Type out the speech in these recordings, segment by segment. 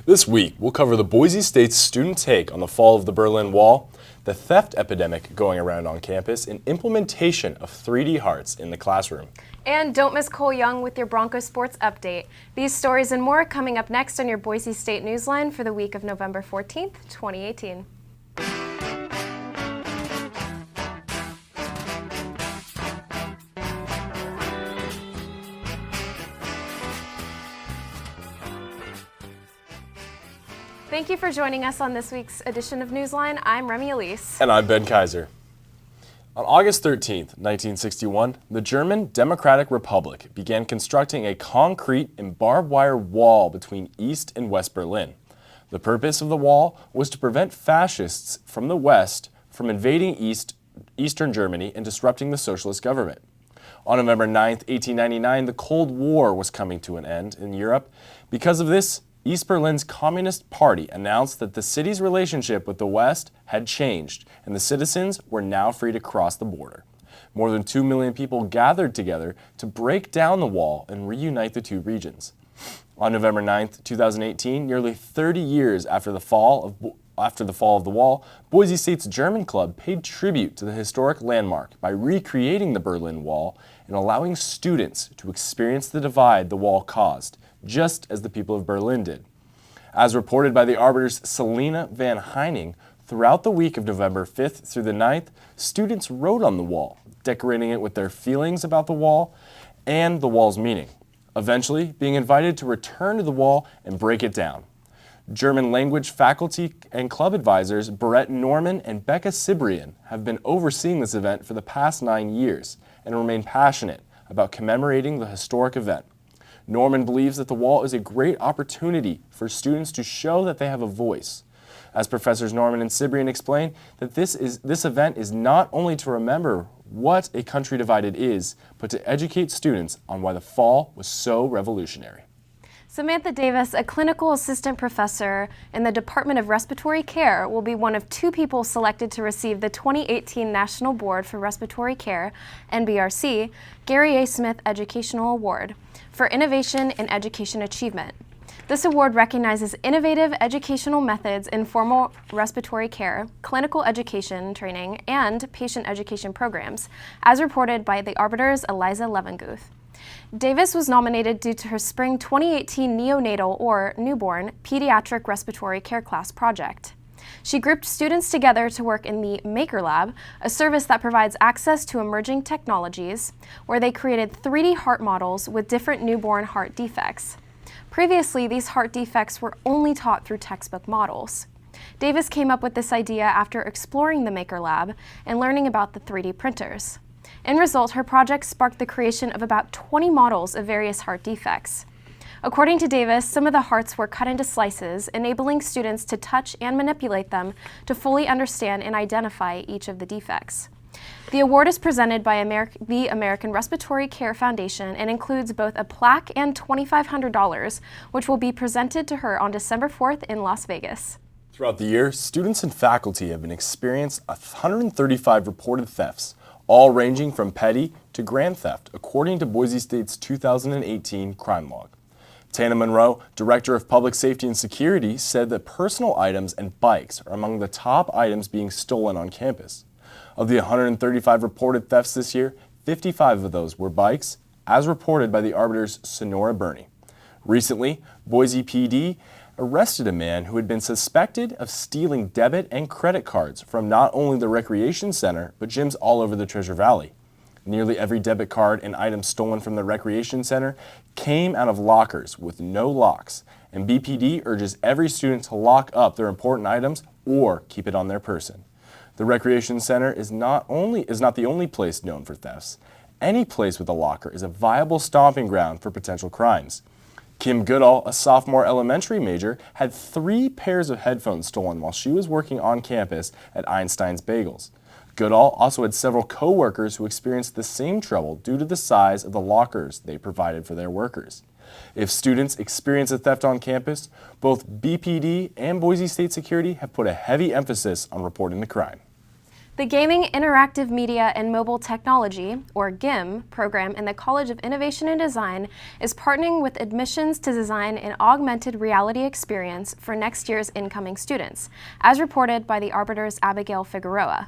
This week, we'll cover the Boise State's student take on the fall of the Berlin Wall, the theft epidemic going around on campus, and implementation of 3D hearts in the classroom. And don't miss Cole Young with your Bronco sports update. These stories and more coming up next on your Boise State Newsline for the week of November 14th, 2018. Thank you for joining us on this week's edition of Newsline. I'm Remy Elise. And I'm Ben Kaiser. On August 13th, 1961, the German Democratic Republic began constructing a concrete and barbed wire wall between East and West Berlin. The purpose of the wall was to prevent fascists from the West from invading Eastern Germany and disrupting the socialist government. On November 9th, 1899, the Cold War was coming to an end in Europe. Because of this, East Berlin's Communist Party announced that the city's relationship with the West had changed, and the citizens were now free to cross the border. More than 2 million people gathered together to break down the wall and reunite the two regions. On November 9th, 2018, nearly 30 years after the fall of the wall, Boise State's German club paid tribute to the historic landmark by recreating the Berlin Wall and allowing students to experience the divide the wall caused, just as the people of Berlin did. As reported by the Arbiter's Selena Van Heining, throughout the week of November 5th through the 9th, students wrote on the wall, decorating it with their feelings about the wall and the wall's meaning, eventually being invited to return to the wall and break it down. German language faculty and club advisors Brett Norman and Becca Cibrian have been overseeing this event for the past 9 years and remain passionate about commemorating the historic event. Norman believes that the wall is a great opportunity for students to show that they have a voice. As Professors Norman and Cibrian explain, that this event is not only to remember what a country divided is, but to educate students on why the fall was so revolutionary. Samantha Davis, a clinical assistant professor in the Department of Respiratory Care, will be one of 2 people selected to receive the 2018 National Board for Respiratory Care, NBRC, Gary A. Smith Educational Award for Innovation in Education Achievement. This award recognizes innovative educational methods in formal respiratory care, clinical education training, and patient education programs, as reported by the Arbiter's Eliza Levenguth. Davis was nominated due to her spring 2018 neonatal or newborn pediatric respiratory care class project. She grouped students together to work in the Maker Lab, a service that provides access to emerging technologies, where they created 3D heart models with different newborn heart defects. Previously, these heart defects were only taught through textbook models. Davis came up with this idea after exploring the Maker Lab and learning about the 3D printers. In result, her project sparked the creation of about 20 models of various heart defects. According to Davis, some of the hearts were cut into slices, enabling students to touch and manipulate them to fully understand and identify each of the defects. The award is presented by the American Respiratory Care Foundation and includes both a plaque and $2,500, which will be presented to her on December 4th in Las Vegas. Throughout the year, students and faculty have been experienced 135 reported thefts, all ranging from petty to grand theft, according to Boise State's 2018 crime log. Tana Monroe, Director of Public Safety and Security, said that personal items and bikes are among the top items being stolen on campus. Of the 135 reported thefts this year, 55 of those were bikes, as reported by the Arbiter's Sonora Burney. Recently, Boise PD arrested a man who had been suspected of stealing debit and credit cards from not only the recreation center, but gyms all over the Treasure Valley. Nearly every debit card and item stolen from the recreation center came out of lockers with no locks, and BPD urges every student to lock up their important items or keep it on their person. The recreation center is not the only place known for thefts. Any place with a locker is a viable stomping ground for potential crimes. Kim Goodall, a sophomore elementary major, had 3 pairs of headphones stolen while she was working on campus at Einstein's Bagels. Goodall also had several co-workers who experienced the same trouble due to the size of the lockers they provided for their workers. If students experience a theft on campus, both BPD and Boise State Security have put a heavy emphasis on reporting the crime. The Gaming, Interactive Media, and Mobile Technology, or GIM, program in the College of Innovation and Design is partnering with admissions to design an augmented reality experience for next year's incoming students, as reported by the Arbiter's Abigail Figueroa.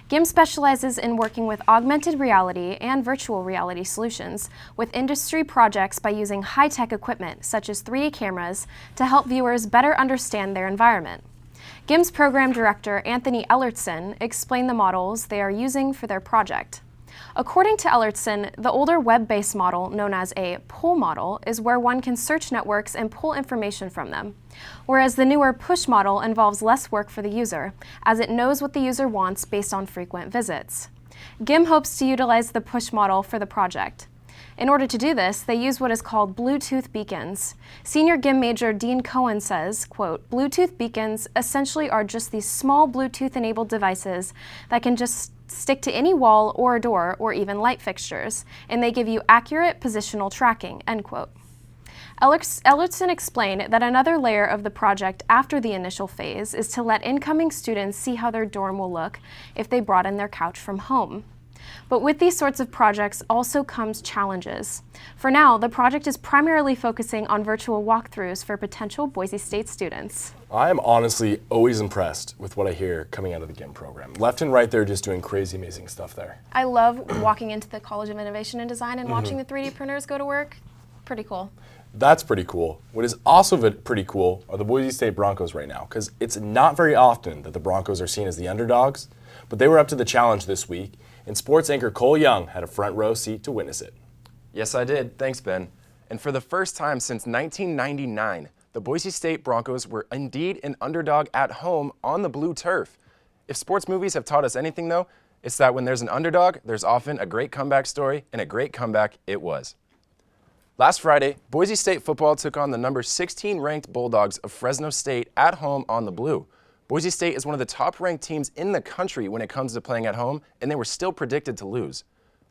GIM specializes in working with augmented reality and virtual reality solutions with industry projects by using high-tech equipment such as 3D cameras to help viewers better understand their environment. GIM's program director, Anthony Ellertson, explained the models they are using for their project. According to Ellertson, the older web-based model, known as a pull model, is where one can search networks and pull information from them, whereas the newer push model involves less work for the user, as it knows what the user wants based on frequent visits. GIM hopes to utilize the push model for the project. In order to do this, they use what is called Bluetooth beacons. Senior GIM major Dean Cohen says, quote, "Bluetooth beacons essentially are just these small Bluetooth-enabled devices that can just stick to any wall or a door or even light fixtures, and they give you accurate positional tracking," end quote. Ellertson explained that another layer of the project after the initial phase is to let incoming students see how their dorm will look if they brought in their couch from home. But with these sorts of projects also comes challenges. For now, the project is primarily focusing on virtual walkthroughs for potential Boise State students. I am honestly always impressed with what I hear coming out of the GIM program. Left and right, they're just doing crazy, amazing stuff there. I love walking into the College of Innovation and Design and watching the 3D printers go to work. Pretty cool. That's pretty cool. What is also pretty cool are the Boise State Broncos right now, because it's not very often that the Broncos are seen as the underdogs, but they were up to the challenge this week, and sports anchor Cole Young had a front row seat to witness it. Yes, I did. Thanks, Ben. And for the first time since 1999, the Boise State Broncos were indeed an underdog at home on the blue turf. If sports movies have taught us anything, though, it's that when there's an underdog, there's often a great comeback story, and a great comeback it was. Last Friday, Boise State football took on the number 16 ranked Bulldogs of Fresno State at home on the blue. Boise State is one of the top-ranked teams in the country when it comes to playing at home, and they were still predicted to lose.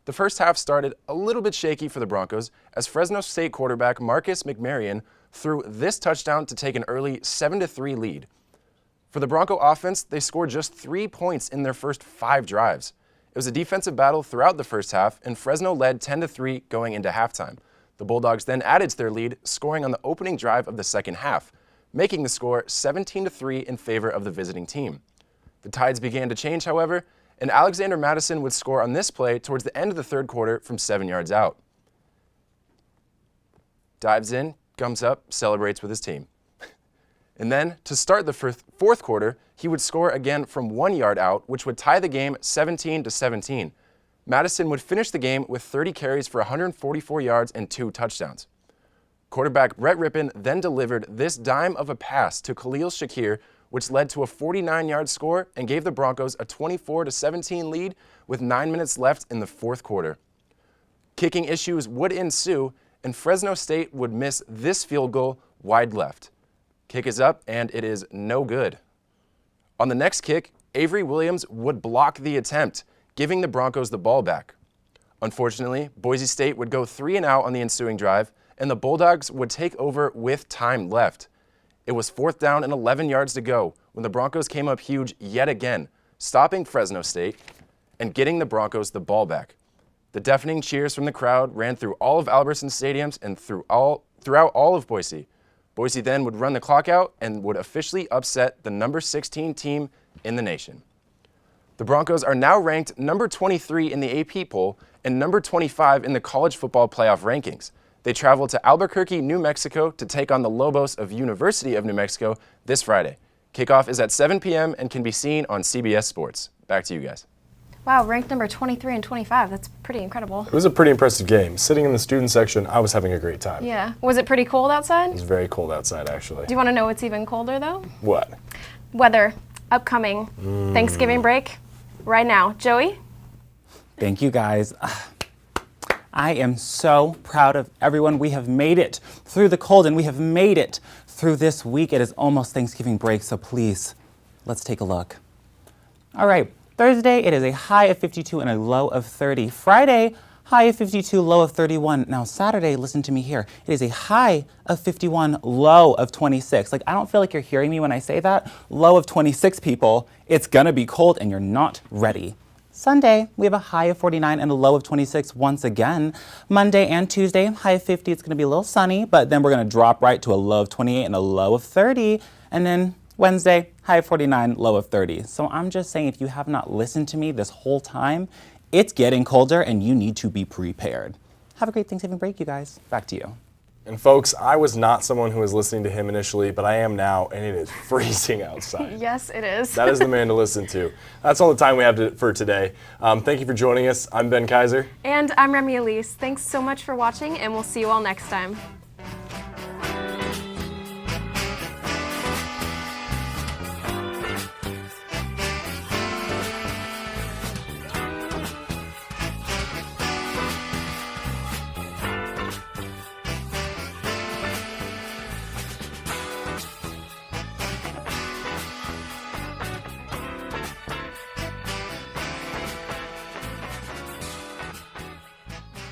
The first half started a little bit shaky for the Broncos as Fresno State quarterback Marcus McMaryion threw this touchdown to take an early 7-3 lead. For the Bronco offense, they scored just 3 points in their first 5 drives. It was a defensive battle throughout the first half, and Fresno led 10-3 going into halftime. The Bulldogs then added to their lead, scoring on the opening drive of the second half, making the score 17-3 in favor of the visiting team. The tides began to change, however, and Alexander Madison would score on this play towards the end of the third quarter from 7 yards out. Dives in, comes up, celebrates with his team. And then, to start the fourth quarter, he would score again from 1 yard out, which would tie the game 17-17. Madison would finish the game with 30 carries for 144 yards and 2 touchdowns. Quarterback Brett Rippon then delivered this dime of a pass to Khalil Shakir, which led to a 49-yard score and gave the Broncos a 24-17 lead with 9 minutes left in the fourth quarter. Kicking issues would ensue, and Fresno State would miss this field goal wide left. Kick is up, and it is no good. On the next kick, Avery Williams would block the attempt, giving the Broncos the ball back. Unfortunately, Boise State would go 3-and-out on the ensuing drive, and the Bulldogs would take over with time left. It was 4th down and 11 yards to go when the Broncos came up huge yet again, stopping Fresno State and getting the Broncos the ball back. The deafening cheers from the crowd ran through all of Albertson stadiums and throughout all of Boise. Boise then would run the clock out and would officially upset the number 16 team in the nation. The Broncos are now ranked number 23 in the AP poll and number 25 in the college football playoff rankings. They travel to Albuquerque, New Mexico to take on the Lobos of University of New Mexico this Friday. Kickoff is at 7 p.m. and can be seen on CBS Sports. Back to you guys. Wow, ranked number 23 and 25. That's pretty incredible. It was a pretty impressive game. Sitting in the student section, I was having a great time. Yeah. Was it pretty cold outside? It was very cold outside, actually. Do you want to know what's even colder, though? What? Weather. Upcoming. Thanksgiving break. Right now. Joey? Thank you, guys. I am so proud of everyone. We have made it through the cold, and we have made it through this week. It is almost Thanksgiving break, so please, let's take a look. All right, Thursday, it is a high of 52 and a low of 30. Friday, high of 52, low of 31. Now Saturday, listen to me here, it is a high of 51, low of 26. Like, I don't feel like you're hearing me when I say that. Low of 26, people. It's gonna be cold and you're not ready. Sunday, we have a high of 49 and a low of 26 once again. Monday and Tuesday, high of 50, it's gonna be a little sunny, but then we're gonna drop right to a low of 28 and a low of 30. And then Wednesday, high of 49, low of 30. So I'm just saying, if you have not listened to me this whole time, it's getting colder and you need to be prepared. Have a great Thanksgiving break, you guys. Back to you. And folks, I was not someone who was listening to him initially, but I am now, and it is freezing outside. Yes, it is. That is the man to listen to. That's all the time we have for today. Thank you for joining us. I'm Ben Kaiser. And I'm Remy Elise. Thanks so much for watching, and we'll see you all next time.